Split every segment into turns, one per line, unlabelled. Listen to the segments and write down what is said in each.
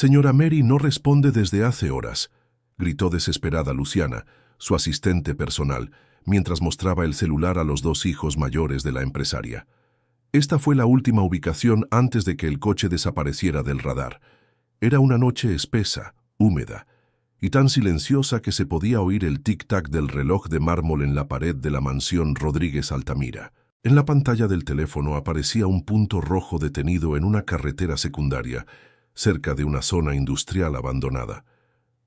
Señora Mary no responde desde hace horas, gritó desesperada Luciana, su asistente personal, mientras mostraba el celular a los dos hijos mayores de la empresaria. Esta fue la última ubicación antes de que el coche desapareciera del radar. Era una noche espesa, húmeda, y tan silenciosa que se podía oír el tic-tac del reloj de mármol en la pared de la mansión Rodríguez Altamira. En la pantalla del teléfono aparecía un punto rojo detenido en una carretera secundaria, cerca de una zona industrial abandonada.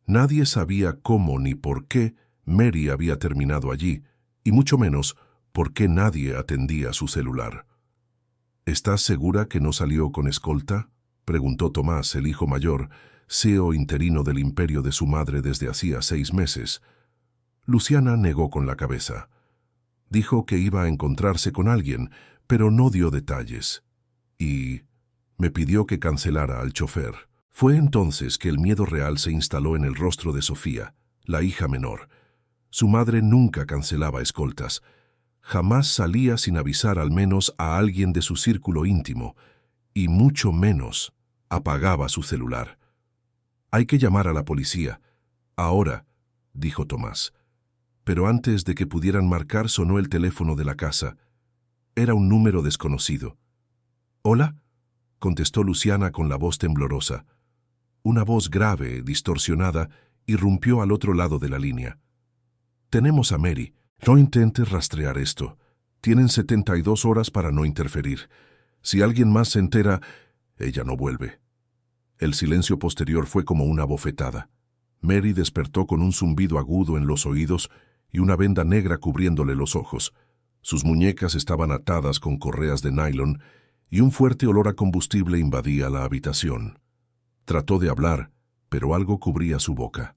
Nadie sabía cómo ni por qué Mary había terminado allí, y mucho menos por qué nadie atendía su celular. ¿Estás segura que no salió con escolta?, preguntó Tomás, el hijo mayor, CEO interino del imperio de su madre desde hacía 6 meses. Luciana negó con la cabeza. Dijo que iba a encontrarse con alguien, pero no dio detalles. Y me pidió que cancelara al chofer. Fue entonces que el miedo real se instaló en el rostro de Sofía, la hija menor. Su madre nunca cancelaba escoltas. Jamás salía sin avisar al menos a alguien de su círculo íntimo, y mucho menos apagaba su celular. «Hay que llamar a la policía. Ahora», dijo Tomás. Pero antes de que pudieran marcar sonó el teléfono de la casa. Era un número desconocido. «¿Hola?», contestó Luciana con la voz temblorosa. Una voz grave, distorsionada, irrumpió al otro lado de la línea. «Tenemos a Mary. No intentes rastrear esto. Tienen 72 horas para no interferir. Si alguien más se entera, ella no vuelve». El silencio posterior fue como una bofetada. Mary despertó con un zumbido agudo en los oídos y una venda negra cubriéndole los ojos. Sus muñecas estaban atadas con correas de nylon y un fuerte olor a combustible invadía la habitación. Trató de hablar, pero algo cubría su boca.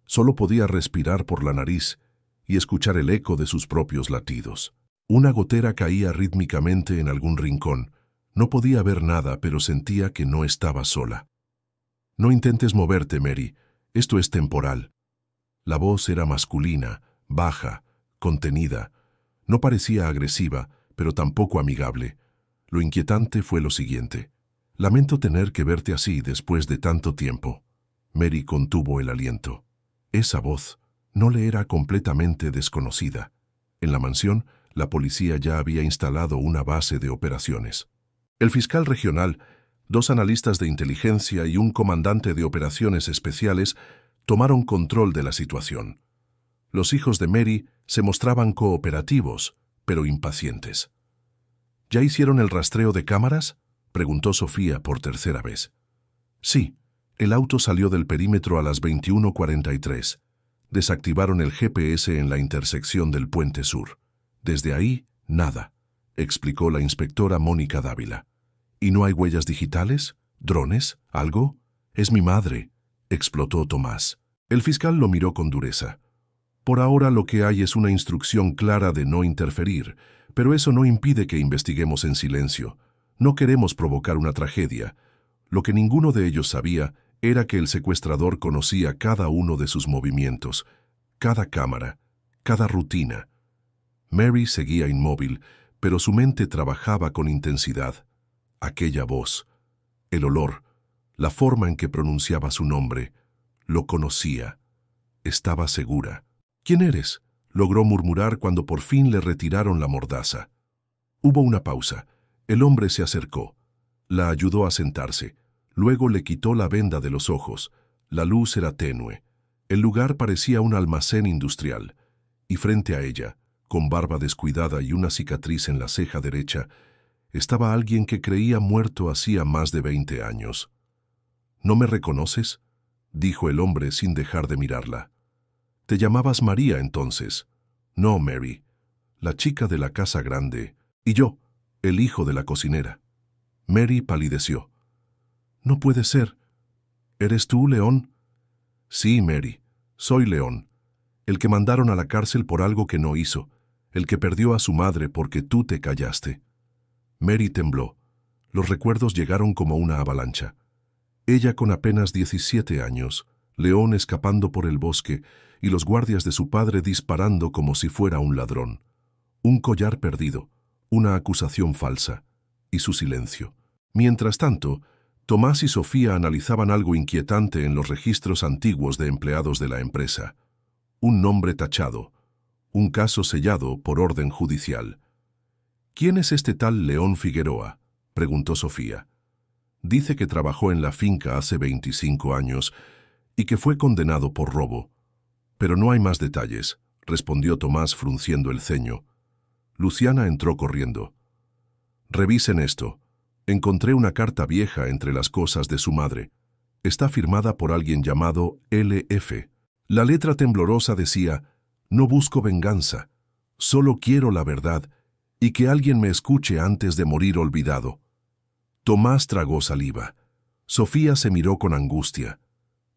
Solo podía respirar por la nariz y escuchar el eco de sus propios latidos. Una gotera caía rítmicamente en algún rincón. No podía ver nada, pero sentía que no estaba sola. «No intentes moverte, Mary. Esto es temporal». La voz era masculina, baja, contenida. No parecía agresiva, pero tampoco amigable. Lo inquietante fue lo siguiente. «Lamento tener que verte así después de tanto tiempo». Mary contuvo el aliento. Esa voz no le era completamente desconocida. En la mansión, la policía ya había instalado una base de operaciones. El fiscal regional, 2 analistas de inteligencia y un comandante de operaciones especiales tomaron control de la situación. Los hijos de Mary se mostraban cooperativos, pero impacientes. «¿Ya hicieron el rastreo de cámaras?», preguntó Sofía por tercera vez. «Sí, el auto salió del perímetro a las 21:43. Desactivaron el GPS en la intersección del Puente Sur. Desde ahí, nada», explicó la inspectora Mónica Dávila. «¿Y no hay huellas digitales? ¿Drones? ¿Algo?» «Es mi madre», explotó Tomás. El fiscal lo miró con dureza. «Por ahora lo que hay es una instrucción clara de no interferir, pero eso no impide que investiguemos en silencio. No queremos provocar una tragedia». Lo que ninguno de ellos sabía era que el secuestrador conocía cada uno de sus movimientos, cada cámara, cada rutina. Mary seguía inmóvil, pero su mente trabajaba con intensidad. Aquella voz, el olor, la forma en que pronunciaba su nombre, lo conocía. Estaba segura. «¿Quién eres?», logró murmurar cuando por fin le retiraron la mordaza. Hubo una pausa. El hombre se acercó. La ayudó a sentarse. Luego le quitó la venda de los ojos. La luz era tenue. El lugar parecía un almacén industrial. Y frente a ella, con barba descuidada y una cicatriz en la ceja derecha, estaba alguien que creía muerto hacía más de 20 años. «¿No me reconoces?», dijo el hombre sin dejar de mirarla. «Te llamabas María entonces». «No, Mary. La chica de la casa grande. Y yo, el hijo de la cocinera». Mary palideció. «No puede ser. ¿Eres tú, León?» «Sí, Mary. Soy León. El que mandaron a la cárcel por algo que no hizo. El que perdió a su madre porque tú te callaste». Mary tembló. Los recuerdos llegaron como una avalancha. Ella con apenas 17 años, León escapando por el bosque y los guardias de su padre disparando como si fuera un ladrón. Un collar perdido, una acusación falsa y su silencio. Mientras tanto, Tomás y Sofía analizaban algo inquietante en los registros antiguos de empleados de la empresa. Un nombre tachado, un caso sellado por orden judicial. ¿Quién es este tal León Figueroa?, preguntó Sofía. Dice que trabajó en la finca hace 25 años y que fue condenado por robo. Pero no hay más detalles, respondió Tomás frunciendo el ceño. Luciana entró corriendo. Revisen esto. Encontré una carta vieja entre las cosas de su madre. Está firmada por alguien llamado LF. La letra temblorosa decía: no busco venganza, solo quiero la verdad y que alguien me escuche antes de morir olvidado. Tomás tragó saliva. Sofía se miró con angustia.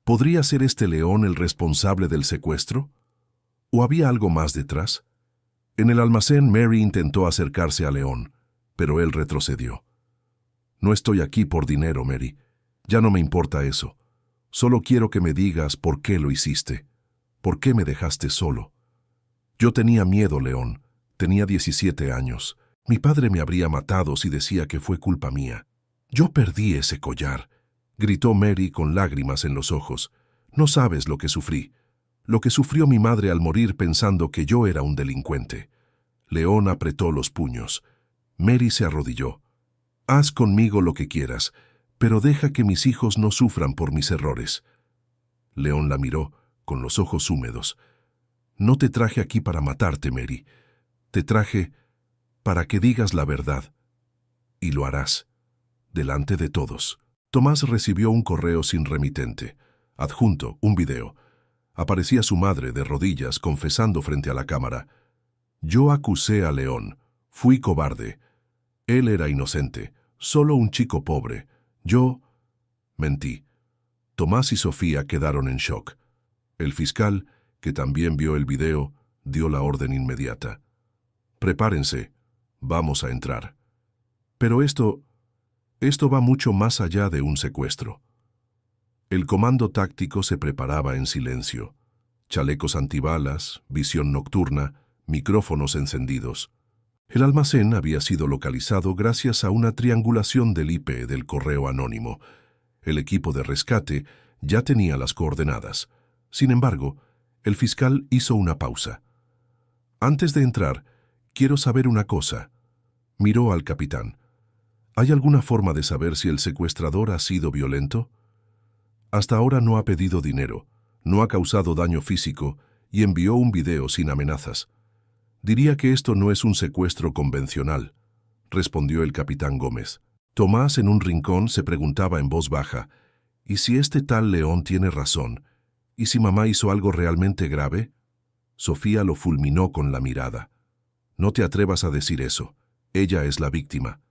¿Podría ser este León el responsable del secuestro? ¿O había algo más detrás? En el almacén, Mary intentó acercarse a León, pero él retrocedió. No estoy aquí por dinero, Mary. Ya no me importa eso. Solo quiero que me digas por qué lo hiciste. ¿Por qué me dejaste solo? Yo tenía miedo, León. Tenía 17 años. Mi padre me habría matado si decía que fue culpa mía. Yo perdí ese collar, gritó Mary con lágrimas en los ojos. No sabes lo que sufrí. Lo que sufrió mi madre al morir pensando que yo era un delincuente. León apretó los puños. Mary se arrodilló. Haz conmigo lo que quieras, pero deja que mis hijos no sufran por mis errores. León la miró, con los ojos húmedos. No te traje aquí para matarte, Mary. Te traje para que digas la verdad. Y lo harás, delante de todos. Tomás recibió un correo sin remitente. Adjunto, un video. Aparecía su madre de rodillas confesando frente a la cámara. Yo acusé a León. Fui cobarde. Él era inocente, solo un chico pobre. Yo mentí. Tomás y Sofía quedaron en shock. El fiscal, que también vio el video, dio la orden inmediata. Prepárense, vamos a entrar. Pero esto va mucho más allá de un secuestro. El comando táctico se preparaba en silencio. Chalecos antibalas, visión nocturna, micrófonos encendidos. El almacén había sido localizado gracias a una triangulación del IP del correo anónimo. El equipo de rescate ya tenía las coordenadas. Sin embargo, el fiscal hizo una pausa. Antes de entrar, quiero saber una cosa. Miró al capitán. ¿Hay alguna forma de saber si el secuestrador ha sido violento? Hasta ahora no ha pedido dinero, no ha causado daño físico y envió un video sin amenazas. Diría que esto no es un secuestro convencional, respondió el capitán Gómez. Tomás en un rincón se preguntaba en voz baja, ¿y si este tal León tiene razón? ¿Y si mamá hizo algo realmente grave? Sofía lo fulminó con la mirada. No te atrevas a decir eso. Ella es la víctima.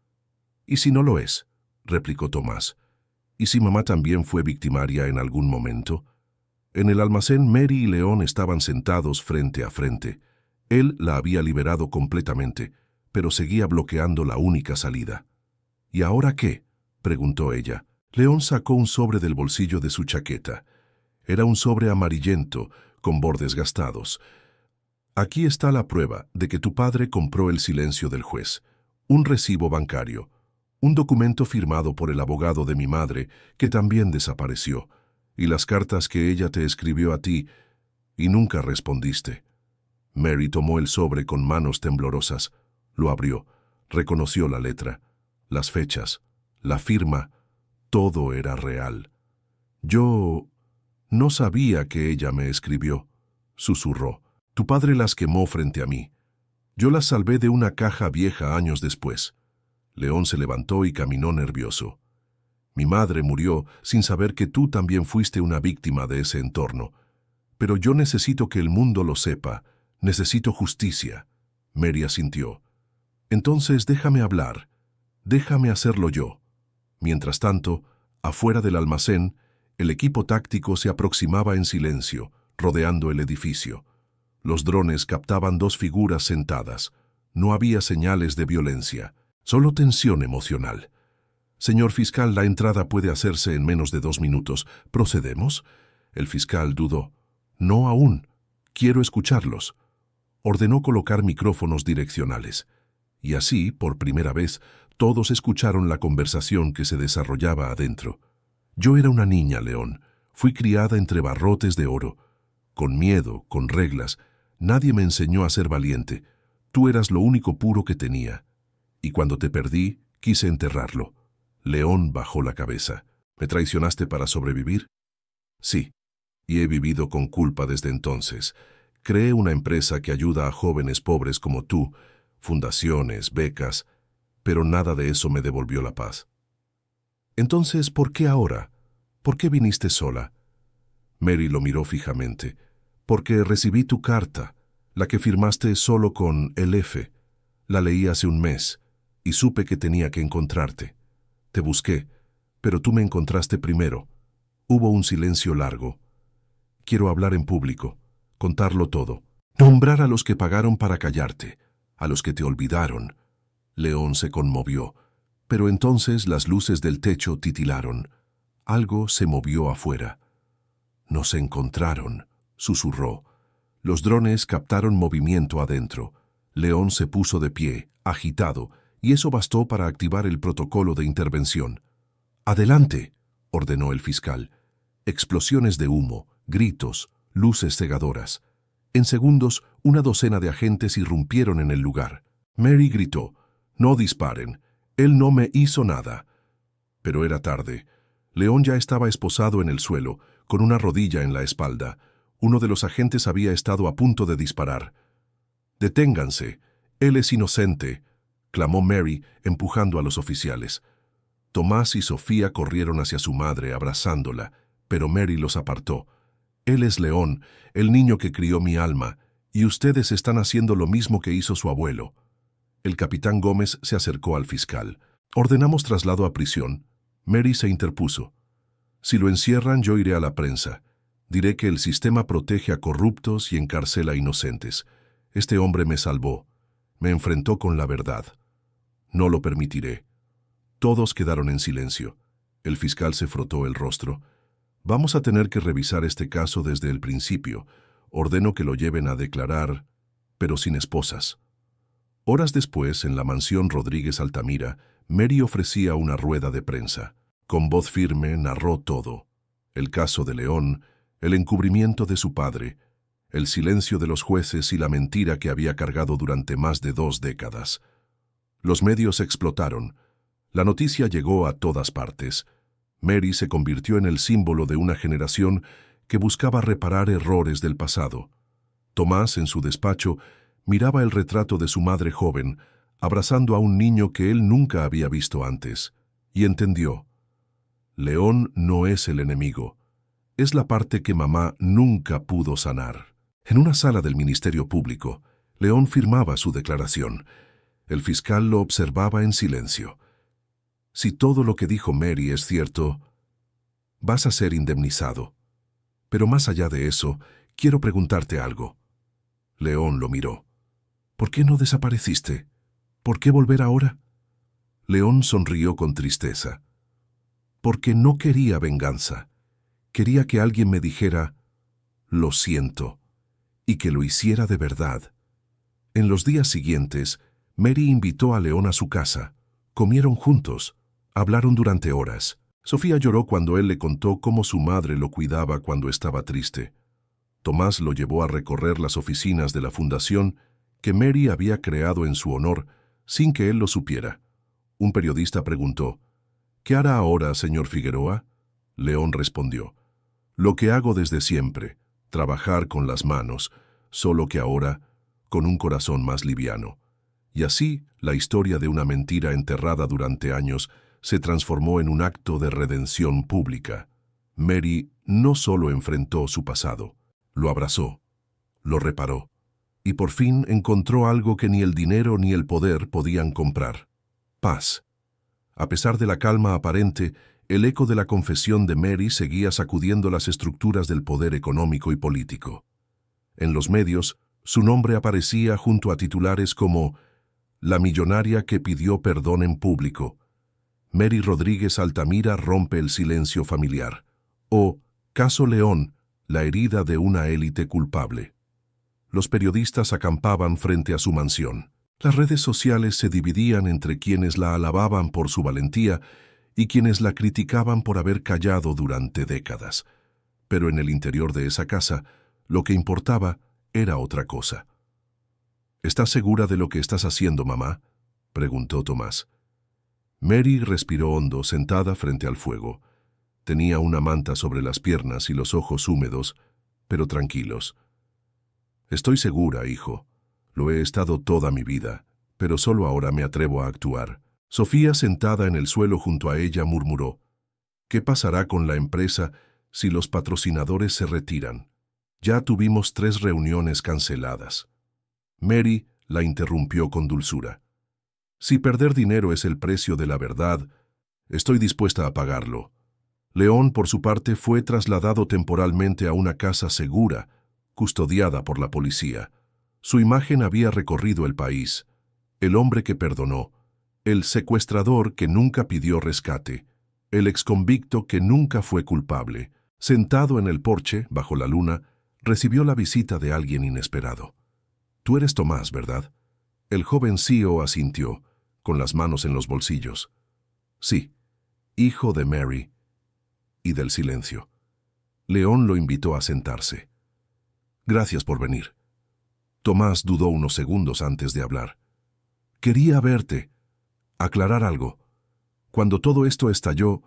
¿Y si no lo es?, replicó Tomás. ¿Y si mamá también fue victimaria en algún momento? En el almacén, Mary y León estaban sentados frente a frente. Él la había liberado completamente, pero seguía bloqueando la única salida. ¿Y ahora qué?, preguntó ella. León sacó un sobre del bolsillo de su chaqueta. Era un sobre amarillento, con bordes gastados. Aquí está la prueba de que tu padre compró el silencio del juez. Un recibo bancario. Un documento firmado por el abogado de mi madre, que también desapareció. Y las cartas que ella te escribió a ti, y nunca respondiste. Mary tomó el sobre con manos temblorosas. Lo abrió. Reconoció la letra, las fechas, la firma. Todo era real. Yo no sabía que ella me escribió, susurró. Tu padre las quemó frente a mí. Yo las salvé de una caja vieja años después. León se levantó y caminó nervioso. Mi madre murió sin saber que tú también fuiste una víctima de ese entorno. Pero yo necesito que el mundo lo sepa. Necesito justicia. Mary asintió. Entonces déjame hablar. Déjame hacerlo yo. Mientras tanto, afuera del almacén, el equipo táctico se aproximaba en silencio, rodeando el edificio. Los drones captaban dos figuras sentadas. No había señales de violencia, solo tensión emocional. Señor fiscal, la entrada puede hacerse en menos de 2 minutos. ¿Procedemos? El fiscal dudó. No aún. Quiero escucharlos. Ordenó colocar micrófonos direccionales. Y así, por primera vez, Todos escucharon la conversación que se desarrollaba adentro. Yo era una niña, León. Fui criada entre barrotes de oro. Con miedo, con reglas. Nadie me enseñó a ser valiente. Tú eras lo único puro que tenía. Y cuando te perdí, quise enterrarlo. León bajó la cabeza. ¿Me traicionaste para sobrevivir? Sí, y he vivido con culpa desde entonces. Creé una empresa que ayuda a jóvenes pobres como tú, fundaciones, becas, pero nada de eso me devolvió la paz. Entonces, ¿por qué ahora? ¿Por qué viniste sola? Mary lo miró fijamente. Porque recibí tu carta, la que firmaste solo con el F. La leí hace un mes, y supe que tenía que encontrarte. Te busqué, pero tú me encontraste primero. Hubo un silencio largo. Quiero hablar en público, contarlo todo. Nombrar a los que pagaron para callarte, a los que te olvidaron. León se conmovió, pero entonces las luces del techo titilaron. Algo se movió afuera. Nos encontraron, susurró. Los drones captaron movimiento adentro. León se puso de pie, agitado, y eso bastó para activar el protocolo de intervención. «Adelante», ordenó el fiscal. Explosiones de humo, gritos, luces cegadoras. En segundos, una docena de agentes irrumpieron en el lugar. Mary gritó, «No disparen, él no me hizo nada». Pero era tarde. León ya estaba esposado en el suelo, con una rodilla en la espalda. Uno de los agentes había estado a punto de disparar. «Deténganse, él es inocente», clamó Mary, empujando a los oficiales. Tomás y Sofía corrieron hacia su madre, abrazándola, pero Mary los apartó. «Él es León, el niño que crió mi alma, y ustedes están haciendo lo mismo que hizo su abuelo». El capitán Gómez se acercó al fiscal. «Ordenamos traslado a prisión». Mary se interpuso. «Si lo encierran, yo iré a la prensa. Diré que el sistema protege a corruptos y encarcela a inocentes. Este hombre me salvó. Me enfrentó con la verdad. No lo permitiré». Todos quedaron en silencio. El fiscal se frotó el rostro. «Vamos a tener que revisar este caso desde el principio. Ordeno que lo lleven a declarar, pero sin esposas». Horas después, en la mansión Rodríguez Altamira, Mary ofrecía una rueda de prensa. Con voz firme narró todo. El caso de León, el encubrimiento de su padre, el silencio de los jueces y la mentira que había cargado durante más de 2 décadas. Los medios explotaron. La noticia llegó a todas partes. Mary se convirtió en el símbolo de una generación que buscaba reparar errores del pasado. Tomás, en su despacho, miraba el retrato de su madre joven, abrazando a un niño que él nunca había visto antes, y entendió. León no es el enemigo. Es la parte que mamá nunca pudo sanar. En una sala del Ministerio Público, León firmaba su declaración. El fiscal lo observaba en silencio. «Si todo lo que dijo Mary es cierto, vas a ser indemnizado. Pero más allá de eso, quiero preguntarte algo». León lo miró. «¿Por qué no desapareciste? ¿Por qué volver ahora?» León sonrió con tristeza. «Porque no quería venganza. Quería que alguien me dijera, lo siento, y que lo hiciera de verdad». En los días siguientes, Mary invitó a León a su casa. Comieron juntos. Hablaron durante horas. Sofía lloró cuando él le contó cómo su madre lo cuidaba cuando estaba triste. Tomás lo llevó a recorrer las oficinas de la fundación que Mary había creado en su honor sin que él lo supiera. Un periodista preguntó, «¿Qué hará ahora, señor Figueroa?» León respondió, «Lo que hago desde siempre, trabajar con las manos, solo que ahora con un corazón más liviano». Y así, la historia de una mentira enterrada durante años se transformó en un acto de redención pública. Mary no solo enfrentó su pasado, lo abrazó, lo reparó, y por fin encontró algo que ni el dinero ni el poder podían comprar: paz. A pesar de la calma aparente, el eco de la confesión de Mary seguía sacudiendo las estructuras del poder económico y político. En los medios, su nombre aparecía junto a titulares como «La millonaria que pidió perdón en público», «Mary Rodríguez Altamira rompe el silencio familiar» o «Caso León, la herida de una élite culpable». Los periodistas acampaban frente a su mansión. Las redes sociales se dividían entre quienes la alababan por su valentía y quienes la criticaban por haber callado durante décadas. Pero en el interior de esa casa, lo que importaba era otra cosa. ¿Estás segura de lo que estás haciendo, mamá?, preguntó Tomás. Mary respiró hondo, sentada frente al fuego. Tenía una manta sobre las piernas y los ojos húmedos, pero tranquilos. Estoy segura, hijo. Lo he estado toda mi vida, pero solo ahora me atrevo a actuar. Sofía, sentada en el suelo junto a ella, murmuró: ¿Qué pasará con la empresa si los patrocinadores se retiran? Ya tuvimos 3 reuniones canceladas. Mary la interrumpió con dulzura. Si perder dinero es el precio de la verdad, estoy dispuesta a pagarlo. León, por su parte, fue trasladado temporalmente a una casa segura, custodiada por la policía. Su imagen había recorrido el país. El hombre que perdonó, el secuestrador que nunca pidió rescate, el exconvicto que nunca fue culpable, sentado en el porche, bajo la luna, recibió la visita de alguien inesperado. «Tú eres Tomás, ¿verdad?». El joven CEO asintió, con las manos en los bolsillos. «Sí, hijo de Mary», y del silencio. León lo invitó a sentarse. «Gracias por venir». Tomás dudó unos segundos antes de hablar. «Quería verte, aclarar algo. Cuando todo esto estalló,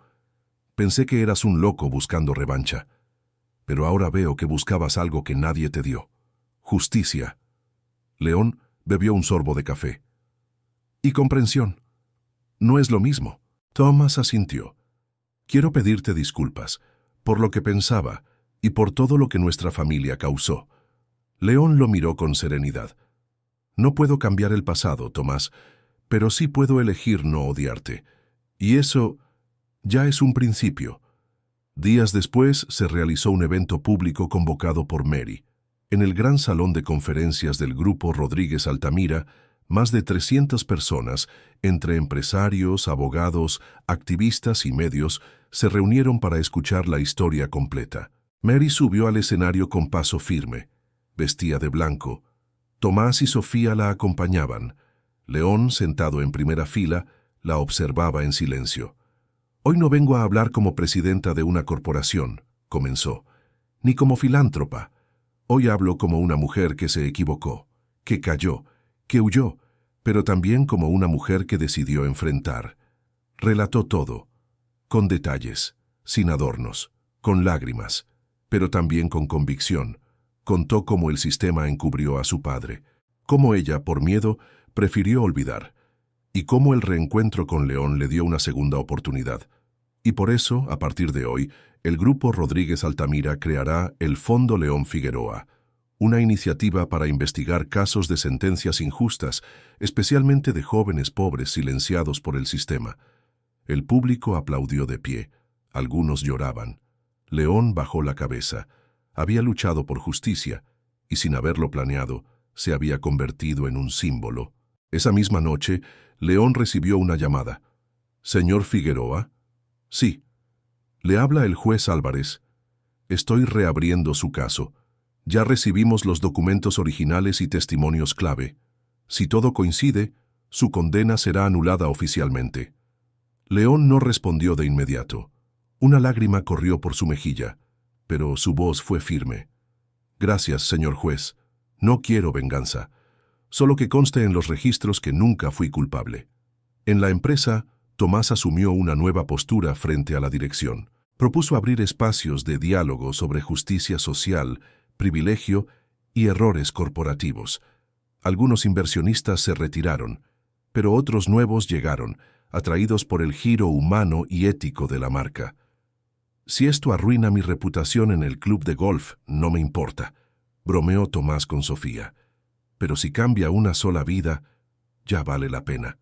pensé que eras un loco buscando revancha, pero ahora veo que buscabas algo que nadie te dio. Justicia». León bebió un sorbo de café. «Y comprensión. No es lo mismo». Tomás asintió. «Quiero pedirte disculpas por lo que pensaba y por todo lo que nuestra familia causó». León lo miró con serenidad. «No puedo cambiar el pasado, Tomás, pero sí puedo elegir no odiarte. Y eso ya es un principio». Días después se realizó un evento público convocado por Mary. En el gran salón de conferencias del Grupo Rodríguez Altamira, más de 300 personas, entre empresarios, abogados, activistas y medios, se reunieron para escuchar la historia completa. Mary subió al escenario con paso firme. Vestía de blanco. Tomás y Sofía la acompañaban. León, sentado en primera fila, la observaba en silencio. «Hoy no vengo a hablar como presidenta de una corporación», comenzó, «ni como filántropa. Hoy hablo como una mujer que se equivocó, que cayó, que huyó, pero también como una mujer que decidió enfrentar». Relató todo, con detalles, sin adornos, con lágrimas, pero también con convicción. Contó cómo el sistema encubrió a su padre, cómo ella, por miedo, prefirió olvidar, y cómo el reencuentro con León le dio una segunda oportunidad. Y por eso, a partir de hoy, el Grupo Rodríguez Altamira creará el Fondo León Figueroa, una iniciativa para investigar casos de sentencias injustas, especialmente de jóvenes pobres silenciados por el sistema. El público aplaudió de pie. Algunos lloraban. León bajó la cabeza. Había luchado por justicia, y sin haberlo planeado, se había convertido en un símbolo. Esa misma noche, León recibió una llamada. «¿Señor Figueroa?» «Sí». «Le habla el juez Álvarez. Estoy reabriendo su caso. Ya recibimos los documentos originales y testimonios clave. Si todo coincide, su condena será anulada oficialmente». León no respondió de inmediato. Una lágrima corrió por su mejilla, pero su voz fue firme. «Gracias, señor juez. No quiero venganza. Solo que conste en los registros que nunca fui culpable». En la empresa, Tomás asumió una nueva postura frente a la dirección. Propuso abrir espacios de diálogo sobre justicia social, privilegio y errores corporativos. Algunos inversionistas se retiraron, pero otros nuevos llegaron, atraídos por el giro humano y ético de la marca. «Si esto arruina mi reputación en el club de golf, no me importa», bromeó Tomás con Sofía. «Pero si cambia una sola vida, ya vale la pena».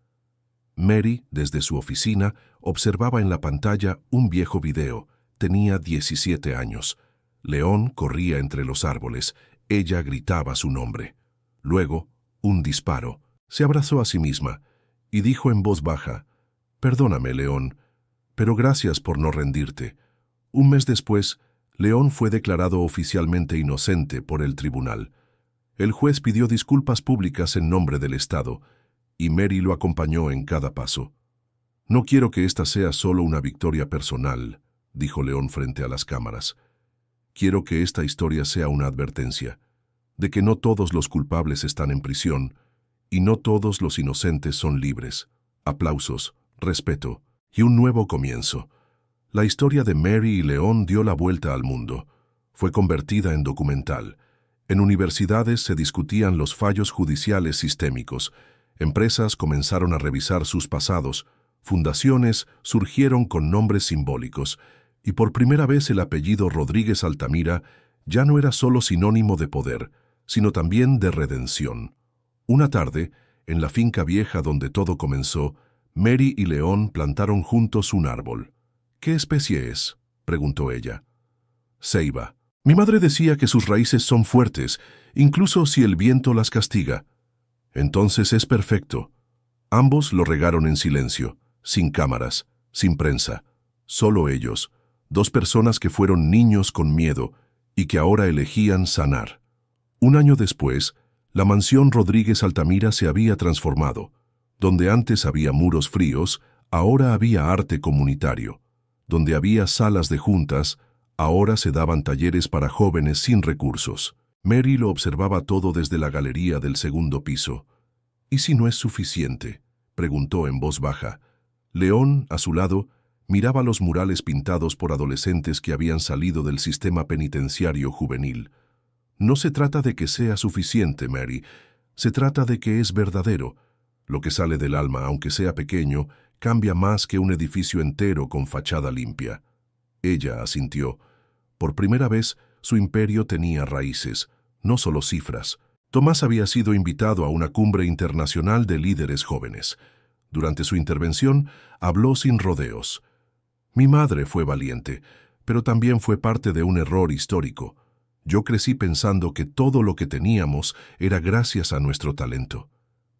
Mary, desde su oficina, observaba en la pantalla un viejo video. Tenía 17 años. León corría entre los árboles. Ella gritaba su nombre. Luego, un disparo. Se abrazó a sí misma y dijo en voz baja: «Perdóname, León, pero gracias por no rendirte». Un mes después, León fue declarado oficialmente inocente por el tribunal. El juez pidió disculpas públicas en nombre del Estado y Mary lo acompañó en cada paso. «No quiero que esta sea solo una victoria personal», dijo León frente a las cámaras. «Quiero que esta historia sea una advertencia de que no todos los culpables están en prisión y no todos los inocentes son libres. Aplausos, respeto y un nuevo comienzo». La historia de Mary y León dio la vuelta al mundo. Fue convertida en documental. En universidades se discutían los fallos judiciales sistémicos. Empresas comenzaron a revisar sus pasados. Fundaciones surgieron con nombres simbólicos. Y por primera vez el apellido Rodríguez Altamira ya no era solo sinónimo de poder, sino también de redención. Una tarde, en la finca vieja donde todo comenzó, Mary y León plantaron juntos un árbol. «¿Qué especie es?», preguntó ella. «Ceiba. Mi madre decía que sus raíces son fuertes, incluso si el viento las castiga». «Entonces es perfecto». Ambos lo regaron en silencio, sin cámaras, sin prensa. Solo ellos, dos personas que fueron niños con miedo y que ahora elegían sanar. Un año después, la mansión Rodríguez Altamira se había transformado. Donde antes había muros fríos, ahora había arte comunitario. Donde había salas de juntas, ahora se daban talleres para jóvenes sin recursos. Mary lo observaba todo desde la galería del segundo piso. «¿Y si no es suficiente?», preguntó en voz baja. León, a su lado, miraba los murales pintados por adolescentes que habían salido del sistema penitenciario juvenil. «No se trata de que sea suficiente, Mary. Se trata de que es verdadero. Lo que sale del alma, aunque sea pequeño, cambia más que un edificio entero con fachada limpia». Ella asintió. Por primera vez, su imperio tenía raíces, no solo cifras. Tomás había sido invitado a una cumbre internacional de líderes jóvenes. Durante su intervención, habló sin rodeos. «Mi madre fue valiente, pero también fue parte de un error histórico. Yo crecí pensando que todo lo que teníamos era gracias a nuestro talento.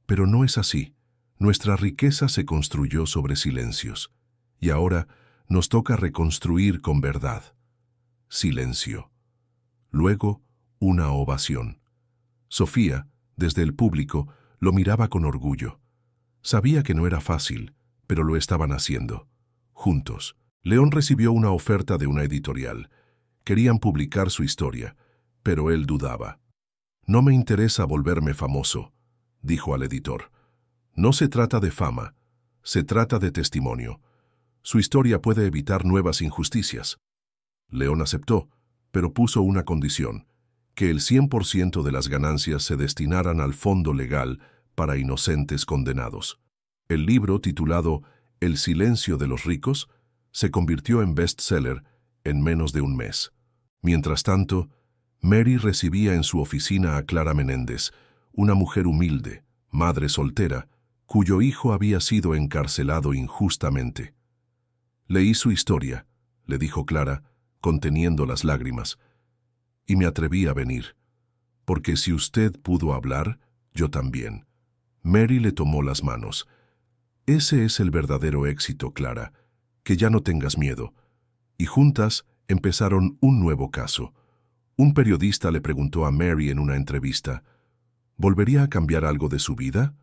Pero no es así. Nuestra riqueza se construyó sobre silencios. Y ahora nos toca reconstruir con verdad». Silencio. Luego, una ovación. Sofía, desde el público, lo miraba con orgullo. Sabía que no era fácil, pero lo estaban haciendo. Juntos. León recibió una oferta de una editorial. Querían publicar su historia, pero él dudaba. «No me interesa volverme famoso», dijo al editor. «No se trata de fama, se trata de testimonio. Su historia puede evitar nuevas injusticias». León aceptó, pero puso una condición: que el 100% de las ganancias se destinaran al fondo legal para inocentes condenados. El libro, titulado El silencio de los ricos, se convirtió en bestseller en menos de un mes. Mientras tanto, Mary recibía en su oficina a Clara Menéndez, una mujer humilde, madre soltera, cuyo hijo había sido encarcelado injustamente. «Leí su historia», le dijo Clara, conteniendo las lágrimas, «y me atreví a venir. Porque si usted pudo hablar, yo también». Mary le tomó las manos. «Ese es el verdadero éxito, Clara, que ya no tengas miedo». Y juntas empezaron un nuevo caso. Un periodista le preguntó a Mary en una entrevista, ¿volvería a cambiar algo de su vida?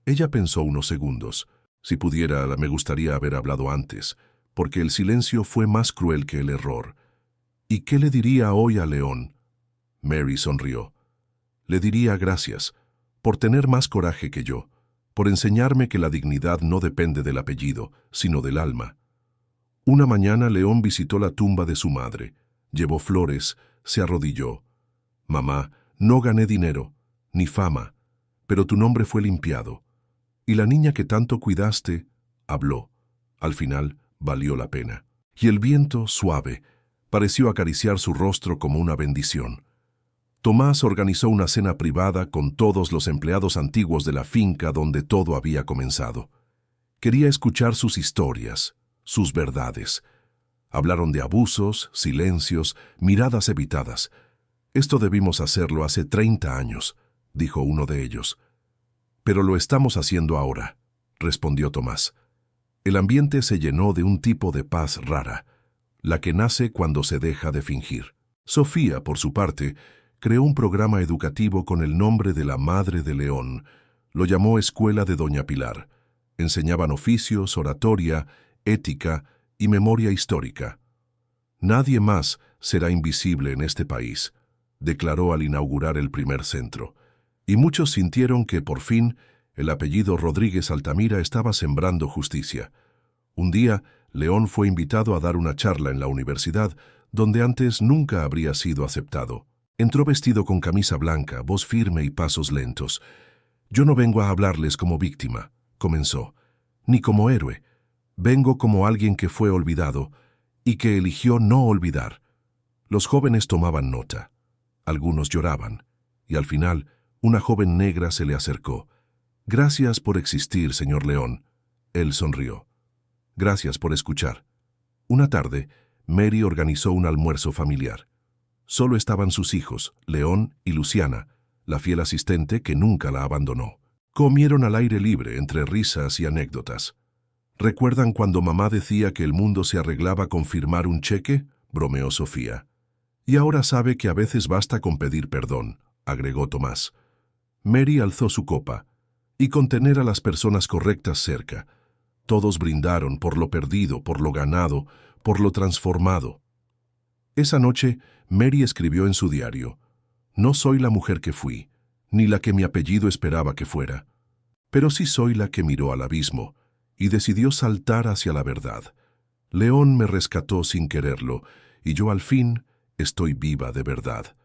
Ella pensó unos segundos. «Si pudiera, me gustaría haber hablado antes, porque el silencio fue más cruel que el error». «¿Y qué le diría hoy a León?». Mary sonrió. «Le diría gracias, por tener más coraje que yo, por enseñarme que la dignidad no depende del apellido, sino del alma». Una mañana León visitó la tumba de su madre, llevó flores, se arrodilló. «Mamá, no gané dinero, ni fama, pero tu nombre fue limpiado. Y la niña que tanto cuidaste, habló. Al final, valió la pena». Y el viento, suave, pareció acariciar su rostro como una bendición. Tomás organizó una cena privada con todos los empleados antiguos de la finca donde todo había comenzado. Quería escuchar sus historias, sus verdades. Hablaron de abusos, silencios, miradas evitadas. «Esto debimos hacerlo hace 30 años», dijo uno de ellos. «Pero lo estamos haciendo ahora», respondió Tomás. El ambiente se llenó de un tipo de paz rara, la que nace cuando se deja de fingir. Sofía, por su parte, creó un programa educativo con el nombre de la Madre de León. Lo llamó Escuela de Doña Pilar. Enseñaban oficios, oratoria, ética y memoria histórica. Nadie más será invisible en este país, declaró al inaugurar el primer centro. Y muchos sintieron que, por fin, el apellido Rodríguez Altamira estaba sembrando justicia. Un día, León fue invitado a dar una charla en la universidad, donde antes nunca habría sido aceptado. Entró vestido con camisa blanca, voz firme y pasos lentos. «Yo no vengo a hablarles como víctima», comenzó, «ni como héroe. Vengo como alguien que fue olvidado y que eligió no olvidar». Los jóvenes tomaban nota. Algunos lloraban, y al final, una joven negra se le acercó. «Gracias por existir, señor León». Él sonrió. «Gracias por escuchar». Una tarde, Mary organizó un almuerzo familiar. Solo estaban sus hijos, León y Luciana, la fiel asistente que nunca la abandonó. Comieron al aire libre, entre risas y anécdotas. «¿Recuerdan cuando mamá decía que el mundo se arreglaba con firmar un cheque?», bromeó Sofía. «Y ahora sabe que a veces basta con pedir perdón», agregó Tomás. Mary alzó su copa, y con tener a las personas correctas cerca. Todos brindaron por lo perdido, por lo ganado, por lo transformado. Esa noche, Mary escribió en su diario: «No soy la mujer que fui, ni la que mi apellido esperaba que fuera, pero sí soy la que miró al abismo y decidió saltar hacia la verdad. León me rescató sin quererlo, y yo al fin estoy viva de verdad».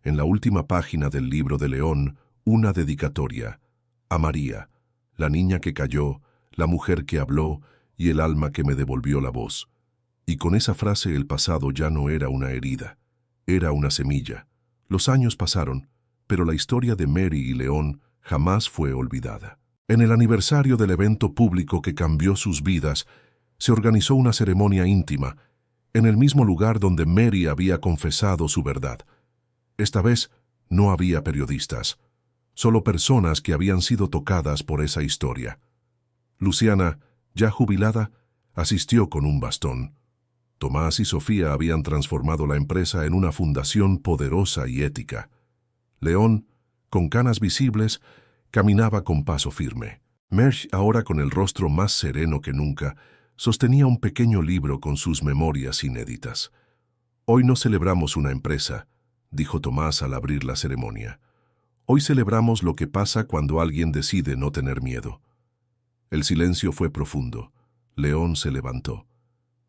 En la última página del libro de León, una dedicatoria: «A María, la niña que cayó, la mujer que habló y el alma que me devolvió la voz». Y con esa frase el pasado ya no era una herida, era una semilla. Los años pasaron, pero la historia de Mary y León jamás fue olvidada. En el aniversario del evento público que cambió sus vidas, se organizó una ceremonia íntima, en el mismo lugar donde Mary había confesado su verdad. Esta vez no había periodistas, solo personas que habían sido tocadas por esa historia. Luciana, ya jubilada, asistió con un bastón. Tomás y Sofía habían transformado la empresa en una fundación poderosa y ética. León, con canas visibles, caminaba con paso firme. Mersch, ahora con el rostro más sereno que nunca, sostenía un pequeño libro con sus memorias inéditas. «Hoy no celebramos una empresa», dijo Tomás al abrir la ceremonia. «Hoy celebramos lo que pasa cuando alguien decide no tener miedo». El silencio fue profundo. León se levantó.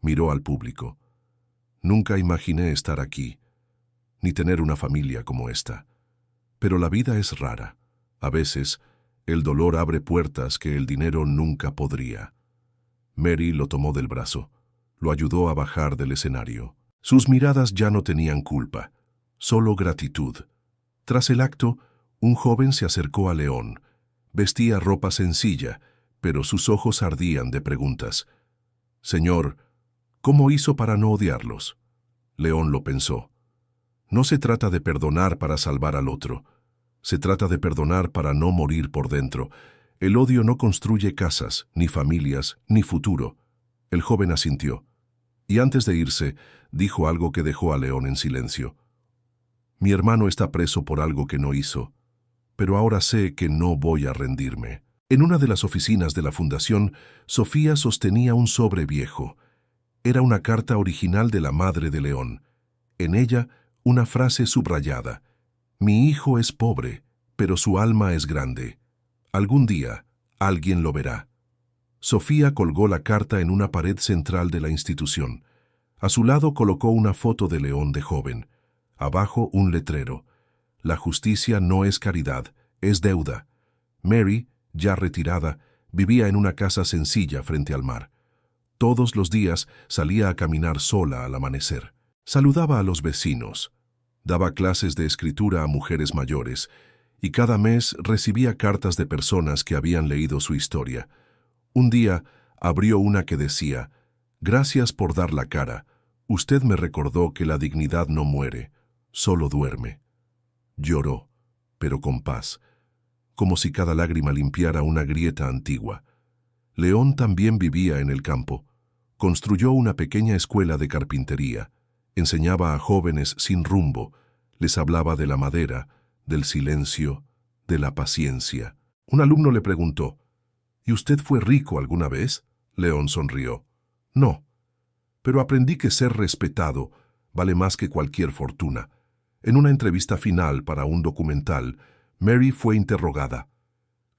Miró al público. «Nunca imaginé estar aquí, ni tener una familia como esta. Pero la vida es rara. A veces, el dolor abre puertas que el dinero nunca podría». Mary lo tomó del brazo. Lo ayudó a bajar del escenario. Sus miradas ya no tenían culpa, solo gratitud. Tras el acto, un joven se acercó a León. Vestía ropa sencilla, pero sus ojos ardían de preguntas. «Señor, ¿cómo hizo para no odiarlos?». León lo pensó. No se trata de perdonar para salvar al otro. Se trata de perdonar para no morir por dentro. El odio no construye casas, ni familias, ni futuro. El joven asintió. Y antes de irse, dijo algo que dejó a León en silencio. «Mi hermano está preso por algo que no hizo, pero ahora sé que no voy a rendirme». En una de las oficinas de la fundación, Sofía sostenía un sobre viejo. Era una carta original de la madre de León. En ella, una frase subrayada: «Mi hijo es pobre, pero su alma es grande. Algún día, alguien lo verá». Sofía colgó la carta en una pared central de la institución. A su lado colocó una foto de León de joven. Abajo un letrero: «La justicia no es caridad, es deuda». Mary, ya retirada, vivía en una casa sencilla frente al mar. Todos los días salía a caminar sola al amanecer. Saludaba a los vecinos, daba clases de escritura a mujeres mayores, y cada mes recibía cartas de personas que habían leído su historia. Un día abrió una que decía: «Gracias por dar la cara. Usted me recordó que la dignidad no muere, solo duerme». Lloró, pero con paz, como si cada lágrima limpiara una grieta antigua. León también vivía en el campo. Construyó una pequeña escuela de carpintería. Enseñaba a jóvenes sin rumbo. Les hablaba de la madera, del silencio, de la paciencia. Un alumno le preguntó, ¿y usted fue rico alguna vez? León sonrió. No, pero aprendí que ser respetado vale más que cualquier fortuna. En una entrevista final para un documental, Mary fue interrogada.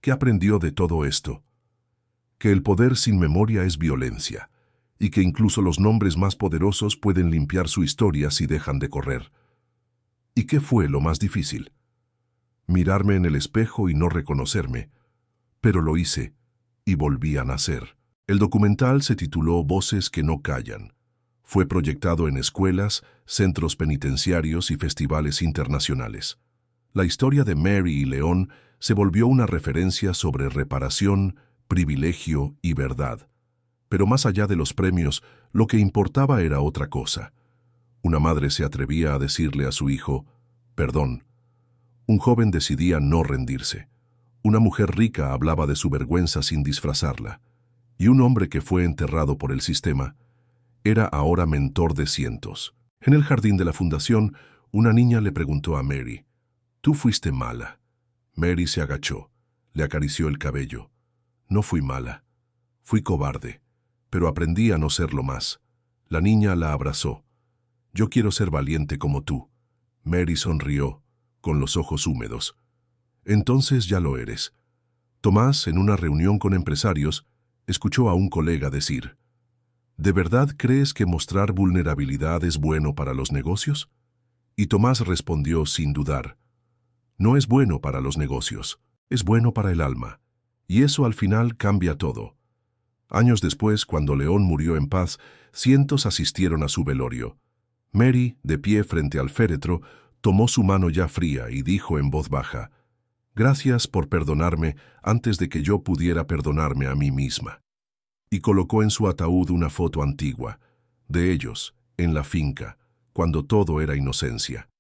¿Qué aprendió de todo esto? Que el poder sin memoria es violencia, y que incluso los nombres más poderosos pueden limpiar su historia si dejan de correr. ¿Y qué fue lo más difícil? Mirarme en el espejo y no reconocerme, pero lo hice y volví a nacer. El documental se tituló Voces que no callan. Fue proyectado en escuelas, centros penitenciarios y festivales internacionales. La historia de Mary y León se volvió una referencia sobre reparación, privilegio y verdad. Pero más allá de los premios, lo que importaba era otra cosa. Una madre se atrevía a decirle a su hijo, perdón. Un joven decidía no rendirse. Una mujer rica hablaba de su vergüenza sin disfrazarla. Y un hombre que fue enterrado por el sistema era ahora mentor de cientos. En el jardín de la fundación, una niña le preguntó a Mary, «¿Tú fuiste mala?» Mary se agachó, le acarició el cabello. «No fui mala. Fui cobarde, pero aprendí a no serlo más». La niña la abrazó. «Yo quiero ser valiente como tú». Mary sonrió, con los ojos húmedos. «Entonces ya lo eres». Tomás, en una reunión con empresarios, escuchó a un colega decir, ¿de verdad crees que mostrar vulnerabilidad es bueno para los negocios? Y Tomás respondió sin dudar, no es bueno para los negocios, es bueno para el alma. Y eso al final cambia todo. Años después, cuando León murió en paz, cientos asistieron a su velorio. Mary, de pie frente al féretro, tomó su mano ya fría y dijo en voz baja, «Gracias por perdonarme antes de que yo pudiera perdonarme a mí misma». Y colocó en su ataúd una foto antigua, de ellos, en la finca, cuando todo era inocencia.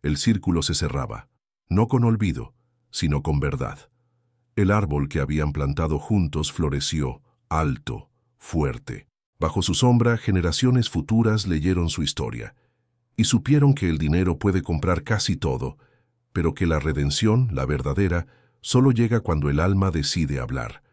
El círculo se cerraba, no con olvido, sino con verdad. El árbol que habían plantado juntos floreció, alto, fuerte. Bajo su sombra, generaciones futuras leyeron su historia, y supieron que el dinero puede comprar casi todo, pero que la redención, la verdadera, solo llega cuando el alma decide hablar.